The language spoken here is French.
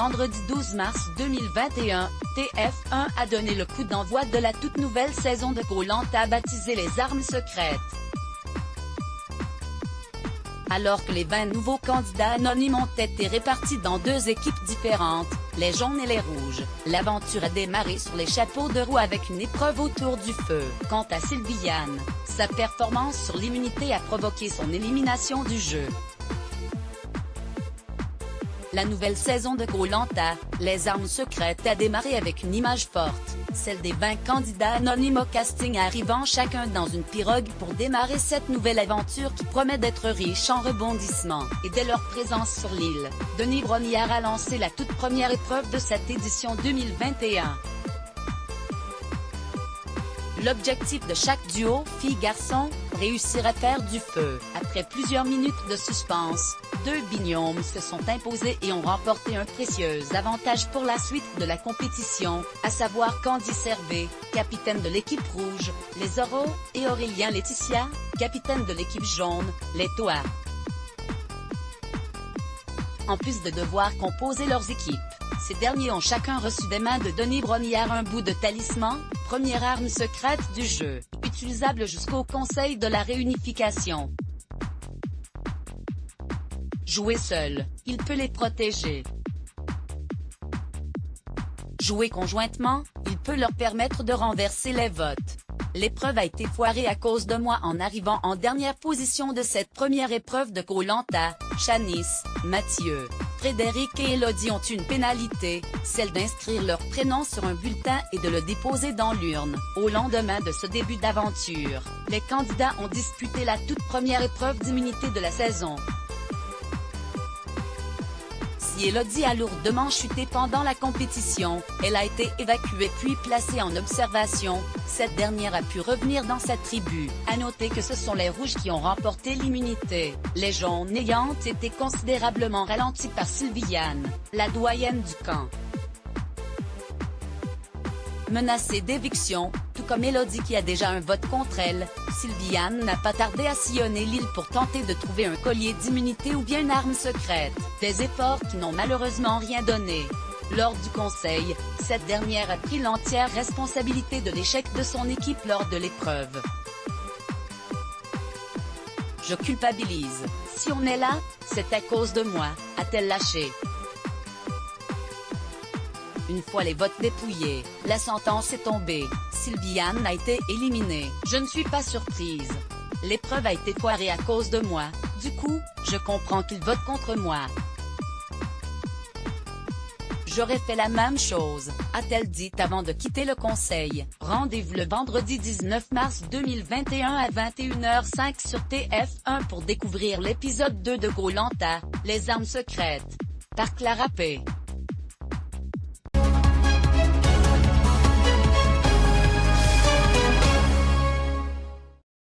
vendredi 12 mars 2021, TF1 a donné le coup d'envoi de la toute nouvelle saison de Koh-Lanta baptisée Les Armes Secrètes. Alors que les 20 nouveaux candidats anonymes ont été répartis dans deux équipes différentes, les jaunes et les rouges, l'aventure a démarré sur les chapeaux de roue avec une épreuve autour du feu. Quant à Sylviane, sa performance sur l'immunité a provoqué son élimination du jeu. La nouvelle saison de Koh-Lanta, Les Armes Secrètes a démarré avec une image forte, celle des 20 candidats anonymes au casting arrivant chacun dans une pirogue pour démarrer cette nouvelle aventure qui promet d'être riche en rebondissements. Et dès leur présence sur l'île, Denis Brogniart a lancé la toute première épreuve de cette édition 2021. L'objectif de chaque duo, fille-garçon, réussir à faire du feu. Après plusieurs minutes de suspense, deux binômes se sont imposés et ont remporté un précieux avantage pour la suite de la compétition, à savoir Candy Servet, capitaine de l'équipe rouge, les Oraux, et Aurélien Laetitia, capitaine de l'équipe jaune, les Toa. En plus de devoir composer leurs équipes, ces derniers ont chacun reçu des mains de Denis Brogniart un bout de talisman, première arme secrète du jeu, utilisable jusqu'au conseil de la réunification. Jouer seul, il peut les protéger. Jouer conjointement, il peut leur permettre de renverser les votes. L'épreuve a été foirée à cause de moi en arrivant en dernière position de cette première épreuve de Koh-Lanta. Shanice, Mathieu, Frédéric et Elodie ont une pénalité, celle d'inscrire leur prénom sur un bulletin et de le déposer dans l'urne. Au lendemain de ce début d'aventure, les candidats ont disputé la toute première épreuve d'immunité de la saison. Si Elodie a lourdement chuté pendant la compétition, elle a été évacuée puis placée en observation, cette dernière a pu revenir dans sa tribu. À noter que ce sont les rouges qui ont remporté l'immunité, les jaunes ayant été considérablement ralentis par Sylviane, la doyenne du camp. Menacée d'éviction, tout comme Elodie qui a déjà un vote contre elle, Sylviane n'a pas tardé à sillonner l'île pour tenter de trouver un collier d'immunité ou bien une arme secrète, des efforts qui n'ont malheureusement rien donné. Lors du conseil, cette dernière a pris l'entière responsabilité de l'échec de son équipe lors de l'épreuve. Je culpabilise. Si on est là, c'est à cause de moi, a-t-elle lâché. Une fois les votes dépouillés, la sentence est tombée, Sylviane a été éliminée. Je ne suis pas surprise. L'épreuve a été foirée à cause de moi, du coup, je comprends qu'ils votent contre moi. J'aurais fait la même chose, a-t-elle dit avant de quitter le conseil. Rendez-vous le vendredi 19 mars 2021 à 21h05 sur TF1 pour découvrir l'épisode 2 de Koh-Lanta, Les Armes Secrètes, par Clara P.